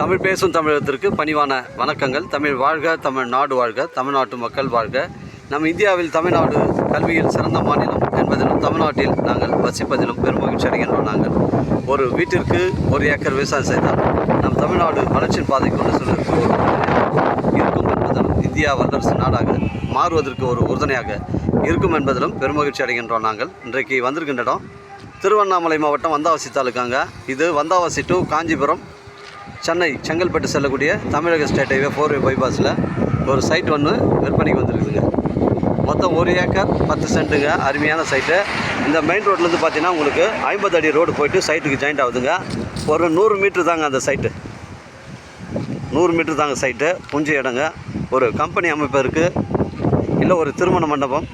தமிழ் பேசும் தமிழகத்திற்கு பணிவான வணக்கங்கள். தமிழ் வாழ்க, தமிழ்நாடு வாழ்க, தமிழ்நாட்டு மக்கள் வாழ்க. நம் இந்தியாவில் தமிழ்நாடு கல்வியில் சிறந்த மாநிலம் என்பதிலும் தமிழ்நாட்டில் நாங்கள் வசிப்பதிலும் பெருமகிழ்ச்சி அடைகின்றோம். நாங்கள் ஒரு வீட்டிற்கு 1 ஏக்கர் விவசாயம் செய்தால் நம் தமிழ்நாடு வளர்ச்சியின் பாதை கொண்டு செல்வதற்கு இருக்கும் என்பதிலும் இந்தியா வல்லரசு நாடாக மாறுவதற்கு ஒரு உறுதுணையாக இருக்கும் என்பதிலும் பெருமகிழ்ச்சி அடைகின்றோம். நாங்கள் இன்றைக்கு வந்திருக்கின்ற இடம் திருவண்ணாமலை மாவட்டம் வந்தாவசி தாலுக்காங்க. இது வந்தாவசி டு காஞ்சிபுரம் சென்னை செங்கல்பட்டு செல்லக்கூடிய தமிழக ஸ்டேட் ஹைவே 4-வே பைபாஸில் ஒரு சைட் ஒன்று விற்பனைக்கு வந்துருக்குதுங்க. மொத்தம் 1 ஏக்கர் 10 சென்ட்டுங்க. அருமையான சைட்டு. இந்த மெயின் ரோட்லேருந்து பார்த்தீங்கன்னா உங்களுக்கு 50 அடி ரோடு போய்ட்டு சைட்டுக்கு ஜாயிண்ட் ஆகுதுங்க. ஒரு 100 மீட்ரு தாங்க அந்த சைட்டு, 100 மீட்ரு தாங்க சைட்டு. புஞ்ச இடங்க. ஒரு கம்பெனி அமைப்பதற்கு இல்லை ஒரு திருமண மண்டபம்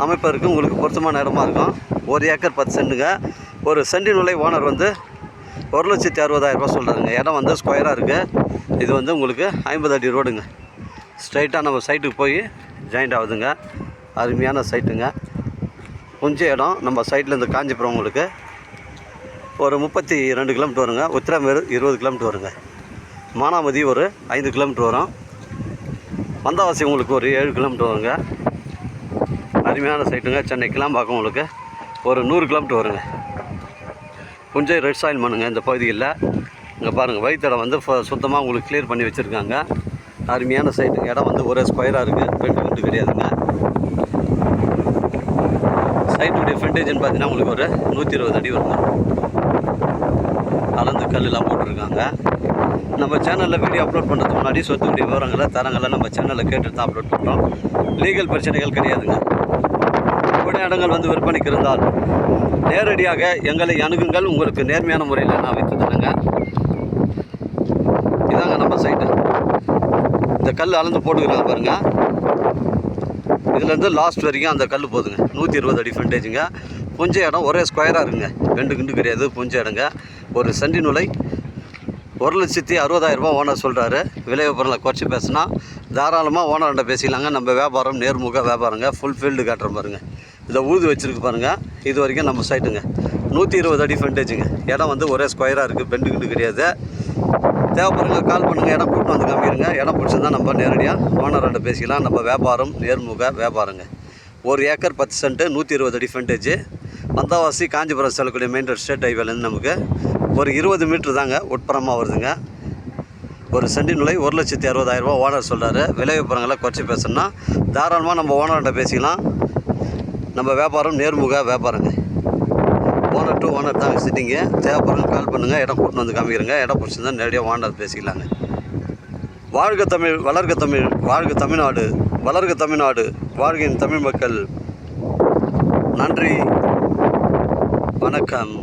அமைப்பதற்கு உங்களுக்கு பொருத்தமான இடமா இருக்கும். 1 ஏக்கர் 10 சென்ட்டுங்க. ஒரு சென்டின் விலை ஓனர் வந்து 1,60,000 சொல்கிறாங்க. இடம் வந்து ஸ்கொயராக இருக்குது. இது வந்து உங்களுக்கு 50 அடி ரோடுங்க. ஸ்ட்ரைட்டாக நம்ம சைட்டுக்கு போய் ஜாயிண்ட் ஆகுதுங்க. அருமையான சைட்டுங்க. கொஞ்சம் இடம். நம்ம சைட்லேருந்து காஞ்சிபுரம் உங்களுக்கு ஒரு 32 கிலோமீட்டர் வருங்க. உத்திரமேரு 20 கிலோமீட்டர் வருங்க. மானாமதி ஒரு 5 கிலோமீட்டர் வரும். வந்தாவாசி உங்களுக்கு ஒரு 7 கிலோமீட்டர் வருங்க. அருமையான சைட்டுங்க. சென்னை கிளாம்பாக்கம் உங்களுக்கு ஒரு 100 கிலோமீட்டர் வருங்க. கொஞ்சம் ரெட் சாயில் மண்ணுங்க இந்த பகுதியில். இங்கே பாருங்கள், வழித்தடம் வந்து சுத்தமாக உங்களுக்கு கிளியர் பண்ணி வச்சுருக்காங்க. அருமையான சைட்டுங்க. இடம் வந்து ஒரே ஸ்கொயராக இருக்குது. பெண்டு கிடையாதுங்க. சைட்டுடைய ஃப்ரண்டேஜ்னு பார்த்தீங்கன்னா உங்களுக்கு ஒரு 120 அடி வருங்க. கலந்து கல்லெலாம் போட்டிருக்காங்க. நம்ம சேனலில் வீடியோ அப்லோட் பண்ணுறதுக்கு முன்னாடி சொத்துடைய விவரங்களை தரங்களை நம்ம சேனலில் கேட்டு தான் அப்லோட் பண்ணுறோம். லீகல் பிரச்சனைகள் கிடையாதுங்க. இடங்கள் வந்து விற்பனைக்கு இருந்தால் நேரடியாக எங்களை அணுகுங்கள். உங்களுக்கு நேர்மையான முறையில் நான் வைத்து தரேங்க. இதாங்க நம்ம சைட்டு. இந்த கல் அளந்து போட்டுக்கிறாங்க பாருங்கள். இதுலேருந்து லாஸ்ட் வரைக்கும் அந்த கல் போதுங்க. 120 அடி ஃப்ரண்டேஜுங்க. கொஞ்சம் இடம் ஒரே ஸ்கொயராக இருக்குங்க. கிண்டு கிடையாது. கொஞ்சம் இடங்க. ஒரு சென்டின் விலை 1,60,000 ஓனர் சொல்கிறாரு. விலை விவரங்களை குறைச்சி பேசினா தாராளமாக ஓனர்கிட்ட பேசிக்கலாங்க. நம்ம வியாபாரம் நேர்முக வியாபாரங்க. ஃபுல் ஃபீல்டு காட்டுற பாருங்கள். இதை ஊது வச்சுருக்கு பாருங்கள். இது வரைக்கும் நம்ம சைட்டுங்க. 120 அடி ஃப்ரண்டேஜுங்க. இடம் வந்து ஒரே ஸ்கொயராக இருக்குது. பெண்டு கிடையாது. தேவைப்படுங்க கால் பண்ணுங்கள். இடம் கூப்பிட்டு வந்து காமிக்கிறங்க. இடம் பிடிச்சிருந்தால் நம்ம நேரடியாக ஓனர்கிட்ட பேசிக்கலாம். நம்ம வியாபாரம் நேர்முக வியாபாரங்க. 1 ஏக்கர் 10 சென்ட்டு 120 அடி ஃப்ரண்டேஜ். வந்தாவாசி காஞ்சிபுரம் செல்லக்கூடிய மெயின் ரோட் ஸ்டேட் ஹைவேலேருந்து நமக்கு ஒரு 20 மீட்ரு தாங்க உட்புறமாக வருதுங்க. ஒரு சென்டின் விலை 1,60,000 ஓனர் சொல்கிறாரு. விலை விவரங்களை குறைச்சி பேசணும்னா தாராளமாக நம்ம ஓனர்கிட்ட பேசிக்கலாம். நம்ம வியாபாரம் நேர்முக வியாபாரங்க. ஓனர் டு ஓனர் தாங்க சிட்டிங்க. தேவைப்படுங்க கால் பண்ணுங்கள். இடம் கூட்டின்னு வந்து காமிக்கிறங்க. இடம் பிடிச்சிருந்தா நேரடியாக ஓனர் பேசிக்கலாங்க. வாழ்க தமிழ், வளர்க தமிழ், வாழ்க தமிழ்நாடு, வளர்க தமிழ்நாடு, வாழ்கின் தமிழ் மக்கள். நன்றி, வணக்கம்.